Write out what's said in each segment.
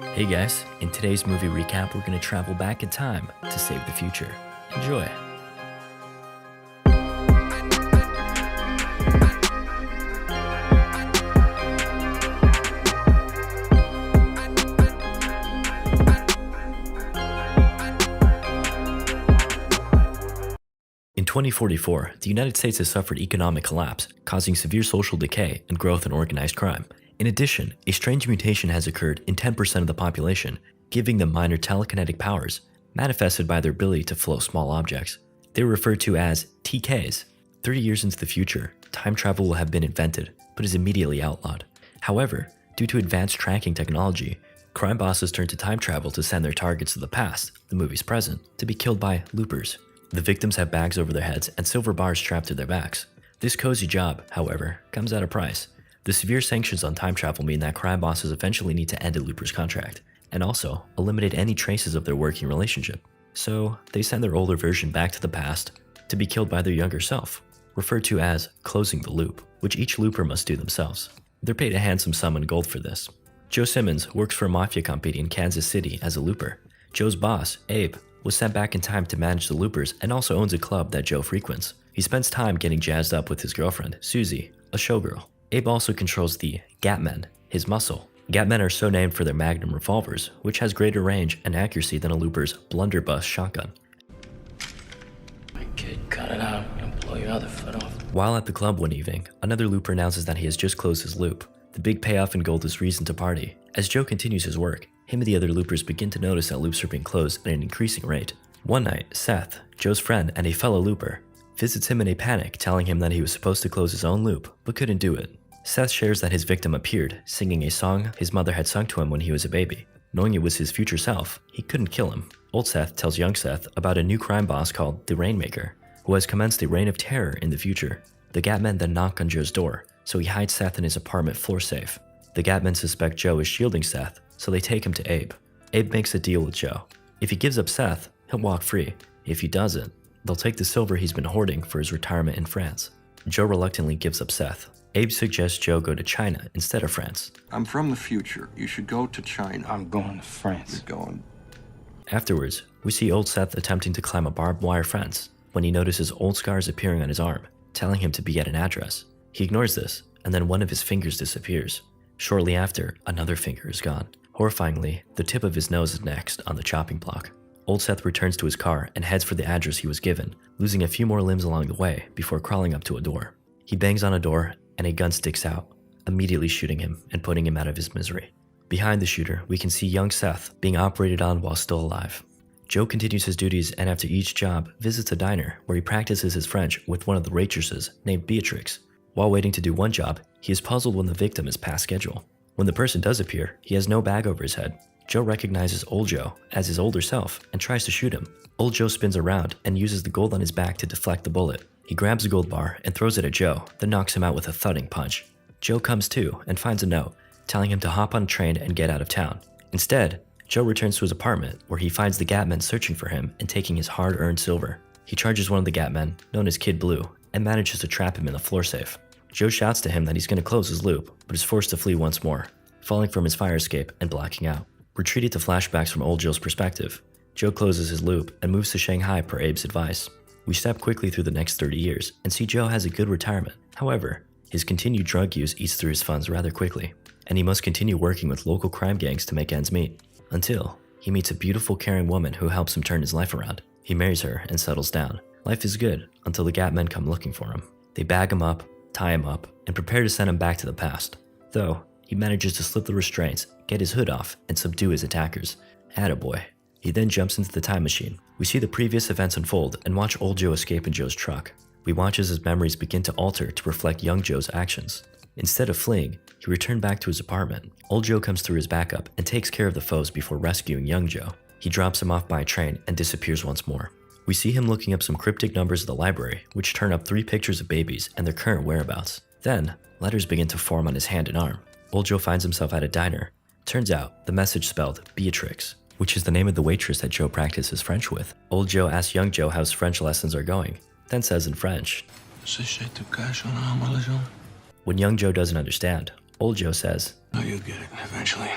Hey guys, in today's movie recap, we're going to travel back in time to save the future. Enjoy! In 2044, the United States has suffered economic collapse, causing severe social decay and growth in organized crime. In addition, a strange mutation has occurred in 10% of the population, giving them minor telekinetic powers, manifested by their ability to float small objects. They are referred to as TKs. 30 years into the future, time travel will have been invented, but is immediately outlawed. However, due to advanced tracking technology, crime bosses turn to time travel to send their targets to the past, the movie's present, to be killed by loopers. The victims have bags over their heads and silver bars strapped to their backs. This cozy job, however, comes at a price. The severe sanctions on time travel mean that crime bosses eventually need to end a looper's contract, and also eliminate any traces of their working relationship. So, they send their older version back to the past to be killed by their younger self, referred to as closing the loop, which each looper must do themselves. They're paid a handsome sum in gold for this. Joe Simmons works for a mafia company in Kansas City as a looper. Joe's boss, Abe, was sent back in time to manage the loopers and also owns a club that Joe frequents. He spends time getting jazzed up with his girlfriend, Susie, a showgirl. Abe also controls the Gatmen, his muscle. Gatmen are so named for their magnum revolvers, which has greater range and accuracy than a looper's blunderbuss shotgun. My kid, cut it out. I'll blow your other foot off. While at the club one evening, another looper announces that he has just closed his loop. The big payoff in gold is reason to party. As Joe continues his work, him and the other loopers begin to notice that loops are being closed at an increasing rate. One night, Seth, Joe's friend and a fellow looper, visits him in a panic, telling him that he was supposed to close his own loop, but couldn't do it. Seth shares that his victim appeared, singing a song his mother had sung to him when he was a baby. Knowing it was his future self, he couldn't kill him. Old Seth tells young Seth about a new crime boss called the Rainmaker, who has commenced a reign of terror in the future. The Gatmen then knock on Joe's door, so he hides Seth in his apartment floor safe. The Gatmen suspect Joe is shielding Seth, so they take him to Abe. Abe makes a deal with Joe. If he gives up Seth, he'll walk free. If he doesn't, they'll take the silver he's been hoarding for his retirement in France. Joe reluctantly gives up Seth. Abe suggests Joe go to China instead of France. I'm from the future. You should go to China. I'm going to France. You're going. Afterwards, we see old Seth attempting to climb a barbed wire fence when he notices old scars appearing on his arm, telling him to be at an address. He ignores this, and then one of his fingers disappears. Shortly after, another finger is gone. Horrifyingly, the tip of his nose is next on the chopping block. Old Seth returns to his car and heads for the address he was given, losing a few more limbs along the way before crawling up to a door. He bangs on a door, and a gun sticks out, immediately shooting him and putting him out of his misery. Behind the shooter, we can see young Seth being operated on while still alive. Joe continues his duties and after each job, visits a diner where he practices his French with one of the waitresses named Beatrix. While waiting to do one job, he is puzzled when the victim is past schedule. When the person does appear, he has no bag over his head. Joe recognizes old Joe as his older self and tries to shoot him. Old Joe spins around and uses the gold on his back to deflect the bullet. He grabs a gold bar and throws it at Joe, then knocks him out with a thudding punch. Joe comes to and finds a note, telling him to hop on a train and get out of town. Instead, Joe returns to his apartment, where he finds the Gatmen searching for him and taking his hard-earned silver. He charges one of the Gatmen, known as Kid Blue, and manages to trap him in the floor safe. Joe shouts to him that he's going to close his loop, but is forced to flee once more, falling from his fire escape and blacking out. We're treated to flashbacks from old Joe's perspective. Joe closes his loop and moves to Shanghai per Abe's advice. We step quickly through the next 30 years and see Joe has a good retirement. However, his continued drug use eats through his funds rather quickly, and he must continue working with local crime gangs to make ends meet, until he meets a beautiful, caring woman who helps him turn his life around. He marries her and settles down. Life is good until the Gatmen come looking for him. They bag him up, tie him up, and prepare to send him back to the past. Though, he manages to slip the restraints, get his hood off, and subdue his attackers. Attaboy. He then jumps into the time machine. We see the previous events unfold and watch old Joe escape in Joe's truck. We watch as his memories begin to alter to reflect young Joe's actions. Instead of fleeing, he returned back to his apartment. Old Joe comes through his backup and takes care of the foes before rescuing young Joe. He drops him off by a train and disappears once more. We see him looking up some cryptic numbers at the library, which turn up 3 pictures of babies and their current whereabouts. Then, letters begin to form on his hand and arm. Old Joe finds himself at a diner. Turns out, the message spelled Beatrix, which is the name of the waitress that Joe practices French with. Old Joe asks young Joe how his French lessons are going, then says in French, When young Joe doesn't understand, old Joe says, Oh, you'll get it eventually.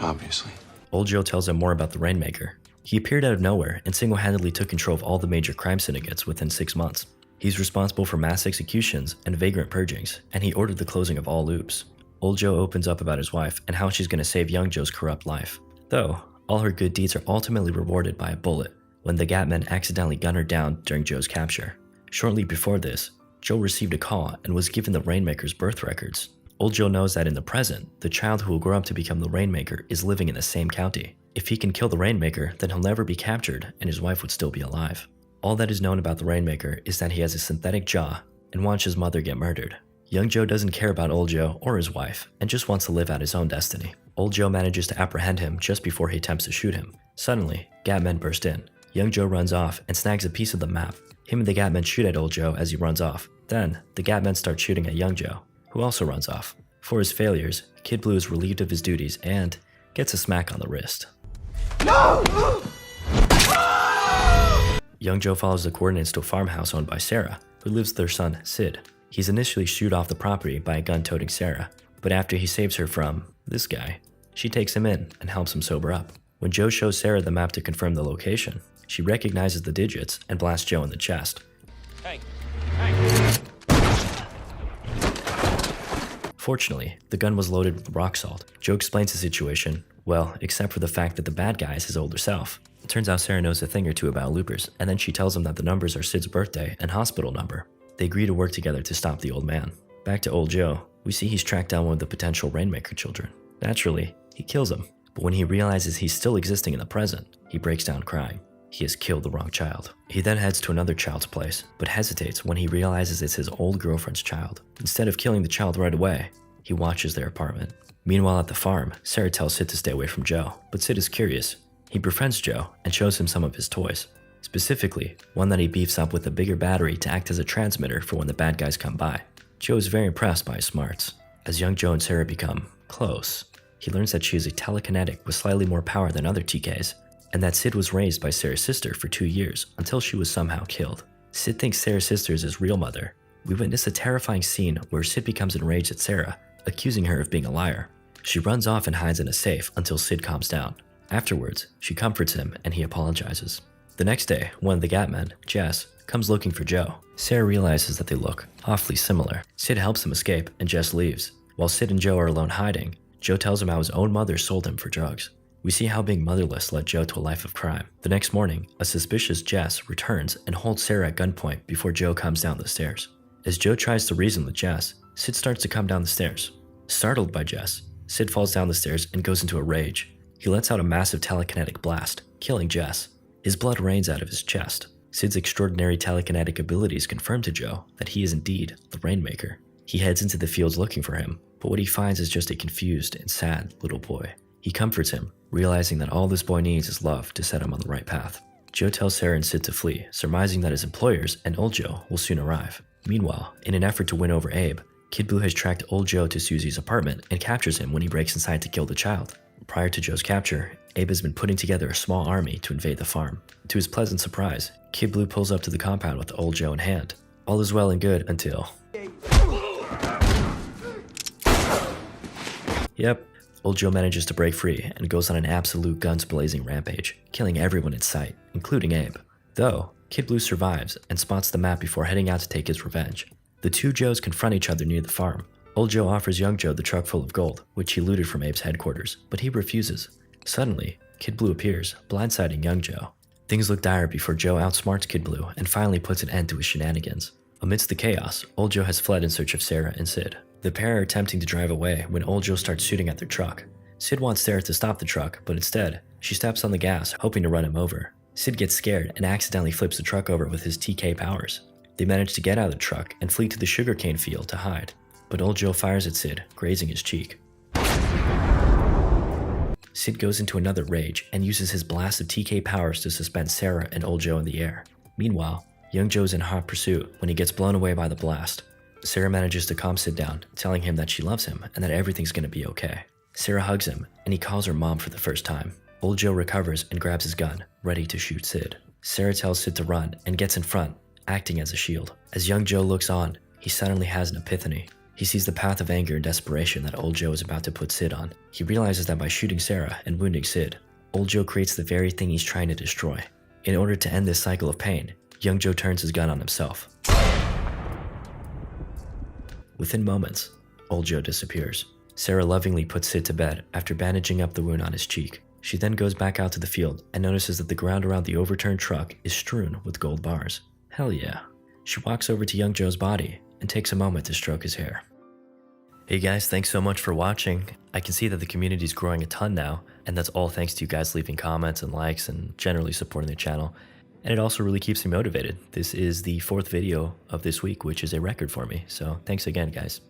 Obviously. Old Joe tells him more about the Rainmaker. He appeared out of nowhere and single-handedly took control of all the major crime syndicates within 6 months. He's responsible for mass executions and vagrant purgings, and he ordered the closing of all loops. Old Joe opens up about his wife and how she's going to save young Joe's corrupt life. Though, all her good deeds are ultimately rewarded by a bullet when the Gap men accidentally gun her down during Joe's capture. Shortly before this, Joe received a call and was given the Rainmaker's birth records. Old Joe knows that in the present, the child who will grow up to become the Rainmaker is living in the same county. If he can kill the Rainmaker, then he'll never be captured and his wife would still be alive. All that is known about the Rainmaker is that he has a synthetic jaw and watched his mother get murdered. Young Joe doesn't care about Old Joe or his wife and just wants to live out his own destiny. Old Joe manages to apprehend him just before he attempts to shoot him. Suddenly, Gap men burst in. Young Joe runs off and snags a piece of the map. Him and the Gap men shoot at Old Joe as he runs off. Then, the Gap men start shooting at Young Joe, who also runs off. For his failures, Kid Blue is relieved of his duties and gets a smack on the wrist. No! Young Joe follows the coordinates to a farmhouse owned by Sarah, who lives with their son, Sid. He's initially shooed off the property by a gun-toting Sarah, but after he saves her from this guy, she takes him in and helps him sober up. When Joe shows Sarah the map to confirm the location, she recognizes the digits and blasts Joe in the chest. Hey. Fortunately, the gun was loaded with rock salt. Joe explains the situation, well, except for the fact that the bad guy is his older self. It turns out Sarah knows a thing or two about loopers, and then she tells him that the numbers are Sid's birthday and hospital number. They agree to work together to stop the old man. Back to Old Joe, we see he's tracked down one of the potential Rainmaker children. Naturally, he kills him, but when he realizes he's still existing in the present, he breaks down crying. He has killed the wrong child. He then heads to another child's place, but hesitates when he realizes it's his old girlfriend's child. Instead of killing the child right away, he watches their apartment. Meanwhile at the farm, Sarah tells Sid to stay away from Joe, but Sid is curious. He befriends Joe and shows him some of his toys. Specifically, one that he beefs up with a bigger battery to act as a transmitter for when the bad guys come by. Joe is very impressed by his smarts. As young Joe and Sarah become close, he learns that she is a telekinetic with slightly more power than other TKs, and that Sid was raised by Sarah's sister for 2 years until she was somehow killed. Sid thinks Sarah's sister is his real mother. We witness a terrifying scene where Sid becomes enraged at Sarah, accusing her of being a liar. She runs off and hides in a safe until Sid calms down. Afterwards, she comforts him and he apologizes. The next day, one of the Gap men, Jess, comes looking for Joe. Sarah realizes that they look awfully similar. Sid helps him escape and Jess leaves. While Sid and Joe are alone hiding, Joe tells him how his own mother sold him for drugs. We see how being motherless led Joe to a life of crime. The next morning, a suspicious Jess returns and holds Sarah at gunpoint before Joe comes down the stairs. As Joe tries to reason with Jess, Sid starts to come down the stairs. Startled by Jess, Sid falls down the stairs and goes into a rage. He lets out a massive telekinetic blast, killing Jess. His blood rains out of his chest. Sid's extraordinary telekinetic abilities confirm to Joe that he is indeed the Rainmaker. He heads into the fields looking for him, but what he finds is just a confused and sad little boy. He comforts him, realizing that all this boy needs is love to set him on the right path. Joe tells Sarah and Sid to flee, surmising that his employers and Old Joe will soon arrive. Meanwhile, in an effort to win over Abe, Kid Blue has tracked Old Joe to Susie's apartment and captures him when he breaks inside to kill the child. Prior to Joe's capture, Abe has been putting together a small army to invade the farm. To his pleasant surprise, Kid Blue pulls up to the compound with Old Joe in hand. All is well and good until... Yep, Old Joe manages to break free and goes on an absolute guns-blazing rampage, killing everyone in sight, including Abe. Though, Kid Blue survives and spots the map before heading out to take his revenge. The two Joes confront each other near the farm. Old Joe offers young Joe the truck full of gold, which he looted from Abe's headquarters, but he refuses. Suddenly, Kid Blue appears, blindsiding young Joe. Things look dire before Joe outsmarts Kid Blue and finally puts an end to his shenanigans. Amidst the chaos, Old Joe has fled in search of Sarah and Sid. The pair are attempting to drive away when Old Joe starts shooting at their truck. Sid wants Sarah to stop the truck, but instead, she steps on the gas, hoping to run him over. Sid gets scared and accidentally flips the truck over with his TK powers. They manage to get out of the truck and flee to the sugarcane field to hide, but Old Joe fires at Sid, grazing his cheek. Sid goes into another rage and uses his blast of TK powers to suspend Sarah and Old Joe in the air. Meanwhile, young Joe's in hot pursuit when he gets blown away by the blast. Sarah manages to calm Sid down, telling him that she loves him and that everything's gonna be okay. Sarah hugs him, and he calls her mom for the first time. Old Joe recovers and grabs his gun, ready to shoot Sid. Sarah tells Sid to run and gets in front, acting as a shield. As young Joe looks on, he suddenly has an epiphany. He sees the path of anger and desperation that old Joe is about to put Sid on. He realizes that by shooting Sarah and wounding Sid, old Joe creates the very thing he's trying to destroy. In order to end this cycle of pain, young Joe turns his gun on himself. Within moments, old Joe disappears. Sarah lovingly puts Sid to bed after bandaging up the wound on his cheek. She then goes back out to the field and notices that the ground around the overturned truck is strewn with gold bars. Hell yeah. She walks over to young Joe's body and takes a moment to stroke his hair. Hey guys, thanks so much for watching. I can see that the community is growing a ton now, and that's all thanks to you guys leaving comments and likes and generally supporting the channel. And it also really keeps me motivated. This is the 4th video of this week, which is a record for me, so thanks again, guys.